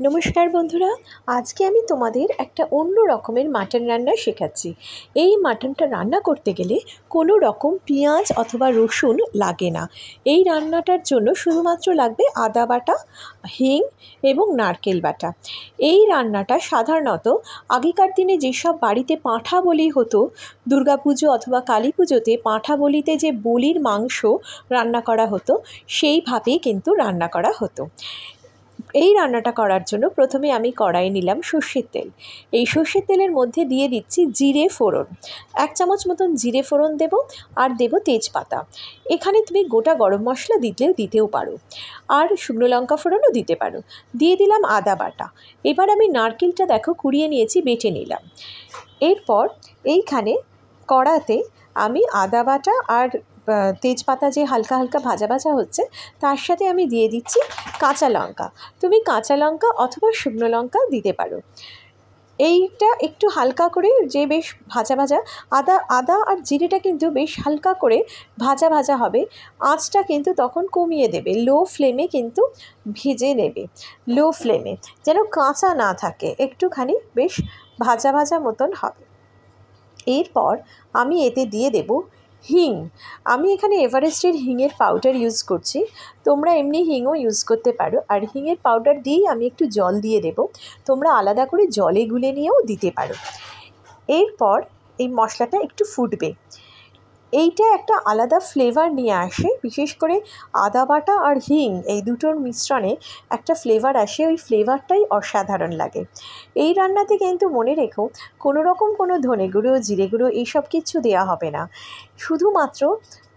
নমস্কার বন্ধুরা, আজকে আমি তোমাদের একটা অন্য রকমের মাটন রান্না শেখাচ্ছি। এই মাটনটা রান্না করতে গেলে কোনো রকম পেঁয়াজ অথবা রসুন লাগে না। এই রান্নাটার জন্য শুধুমাত্র লাগবে আদা বাটা, হিং এবং নারকেল বাটা। এই রান্নাটা সাধারণত আগেকার দিনে যেসব বাড়িতে পাঁঠা বলি হতো, দুর্গাপুজো অথবা কালী পুজোতে পাঁঠা বলিতে যে বলির মাংস রান্না করা হতো, সেইভাবেই কিন্তু রান্না করা হতো। এই রান্নাটা করার জন্য প্রথমে আমি কড়াই নিলাম সর্ষের তেল। এই সর্ষের তেলের মধ্যে দিয়ে দিচ্ছি জিরে ফোড়ন, 1 চামচ মতন জিরে ফোড়ন দেব, আর দেব তেজপাতা। এখানে তুমি গোটা গরম মশলা দিতেও পারো, আর শুকনো লঙ্কা ফোড়নও দিতে পারো। দিয়ে দিলাম আদা বাটা। এবার আমি নারকেলটা দেখো কুড়িয়ে নিয়েছি, বেটে নিলাম। এরপর এইখানে কড়াতে আমি আদা বাটা আর তেজপাতা যে হালকা হালকা ভাজা ভাজা হচ্ছে, তার সাথে আমি দিয়ে দিচ্ছি কাঁচা লঙ্কা। তুমি কাঁচা লঙ্কা অথবা শুকনো লঙ্কা দিতে পারো। এইটা একটু হালকা করে যে বেশ ভাজা ভাজা, আদা আর জিরেটা কিন্তু বেশ হালকা করে ভাজা ভাজা হবে। আঁচটা কিন্তু তখন কমিয়ে দেবে, লো ফ্লেমে কিন্তু ভেজে নেবে, লো ফ্লেমে, যেন কাঁচা না থাকে, একটুখানি বেশ ভাজা ভাজা মতন হবে। এরপর আমি এতে দিয়ে দেব হিং। আমি এখানে এভারেস্টের হিংয়ের পাউডার ইউজ করছি, তোমরা এমনি হিংও ইউজ করতে পারো। আর হিংয়ের পাউডার দিয়েই আমি একটু জল দিয়ে দেব, তোমরা আলাদা করে জলে গুলে নিয়েও দিতে পারো। এরপর এই মশলাটা একটু ফুটবে, এইটা একটা আলাদা ফ্লেভার নিয়ে আসে। বিশেষ করে আদা বাটা আর হিং এই দুটোর মিশ্রণে একটা ফ্লেভার আসে, ওই ফ্লেভারটাই অসাধারণ লাগে। এই রান্নাতে কিন্তু মনে রেখো, কোনো রকম কোনো ধনে গুঁড়ো, জিরে গুঁড়ো এইসব কিছু দেওয়া হবে না, শুধুমাত্র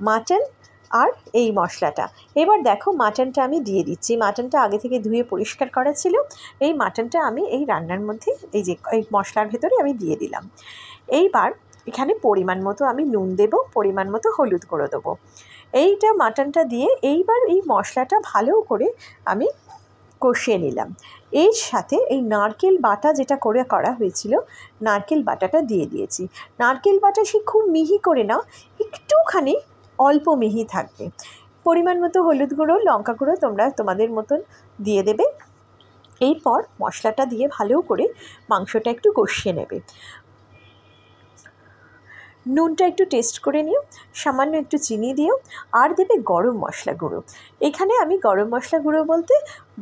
মাটন আর এই মশলাটা। এবার দেখো মাটনটা আমি দিয়ে দিচ্ছি। মাটনটা আগে থেকে ধুয়ে পরিষ্কার করা ছিল। এই মাটনটা আমি এই রান্নার মধ্যে এই মশলার ভেতরে আমি দিয়ে দিলাম। এইবার এখানে পরিমাণ মতো আমি নুন দেব, পরিমাণ মতো হলুদ গুঁড়ো দেবো। এইটা মাটনটা দিয়ে এইবার এই মশলাটা ভালো করে আমি কষিয়ে নিলাম। এর সাথে এই নারকেল বাটা যেটা করা হয়েছিল, নারকেল বাটাটা দিয়ে দিয়েছি। নারকেল বাটা সে খুব মিহি করে না, একটুখানি অল্প মিহি থাকবে। পরিমাণ মতো হলুদ গুঁড়ো, লঙ্কা গুঁড়ো তোমরা তোমাদের মতন দিয়ে দেবে। এরপর মশলাটা দিয়ে ভালো করে মাংসটা একটু কষিয়ে নেবে। নুনটা একটু টেস্ট করে নিও, সামান্য একটু চিনি দিও, আর দেবে গরম মশলা গুঁড়ো। এখানে আমি গরম মশলা গুঁড়ো বলতে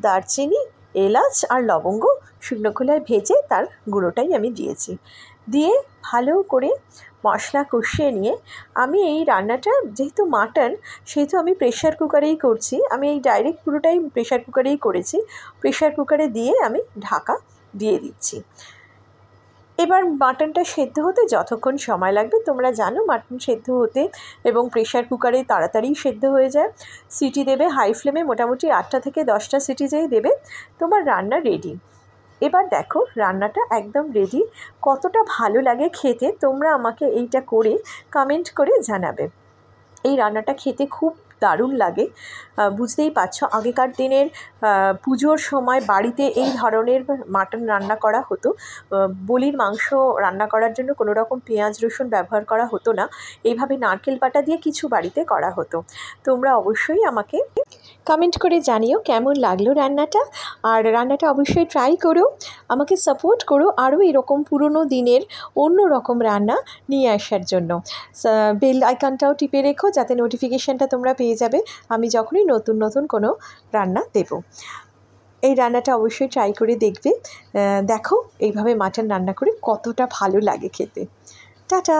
দারচিনি, এলাচ আর লবঙ্গ শুকনো খোলায় ভেজে তার গুঁড়োটাই আমি দিয়েছি। দিয়ে ভালো করে মশলা কষিয়ে নিয়ে আমি এই রান্নাটা, যেহেতু মাটন সেহেতু আমি প্রেশার কুকারেই করছি, আমি এই ডাইরেক্ট পুরোটাই প্রেশার কুকারেই করেছি। প্রেশার কুকারে দিয়ে আমি ঢাকা দিয়ে দিচ্ছি। এবার মাটনটা সেদ্ধ হতে যতক্ষণ সময় লাগবে তোমরা জানো, মাটন সেদ্ধ হতে এবং প্রেশার কুকারে তাড়াতাড়ি সেদ্ধ হয়ে যায়। সিটি দেবে হাই ফ্লেমে, মোটামুটি 8টা থেকে 10টা সিটি যেই দেবে তোমার রান্না রেডি। এবার দেখো রান্নাটা একদম রেডি। কতটা ভালো লাগে খেতে তোমরা আমাকে এইটা করে কমেন্ট করে জানাবে। এই রান্নাটা খেতে খুব দারুণ লাগে। বুঝতেই পারছো, আগেকার দিনের পুজোর সময় বাড়িতে এই ধরনের মাটন রান্না করা হতো। বলির মাংস রান্না করার জন্য কোনো রকম পেঁয়াজ রসুন ব্যবহার করা হতো না, এইভাবে নারকেল বাটা দিয়ে কিছু বাড়িতে করা হতো। তোমরা অবশ্যই আমাকে কমেন্ট করে জানিও কেমন লাগলো রান্নাটা। আর রান্নাটা অবশ্যই ট্রাই করো, আমাকে সাপোর্ট করো আরও এরকম পুরনো দিনের অন্য রকম রান্না নিয়ে আসার জন্য। বেল আইকনটাও টিপে রেখো, যাতে নোটিফিকেশানটা তোমরা পেয়ে যাবে আমি যখনই নতুন নতুন কোনো রান্না দেব। এই রান্নাটা অবশ্যই ট্রাই করে দেখবে। দেখো এইভাবে মাটন রান্না করে কতটা ভালো লাগে খেতে। টাটা।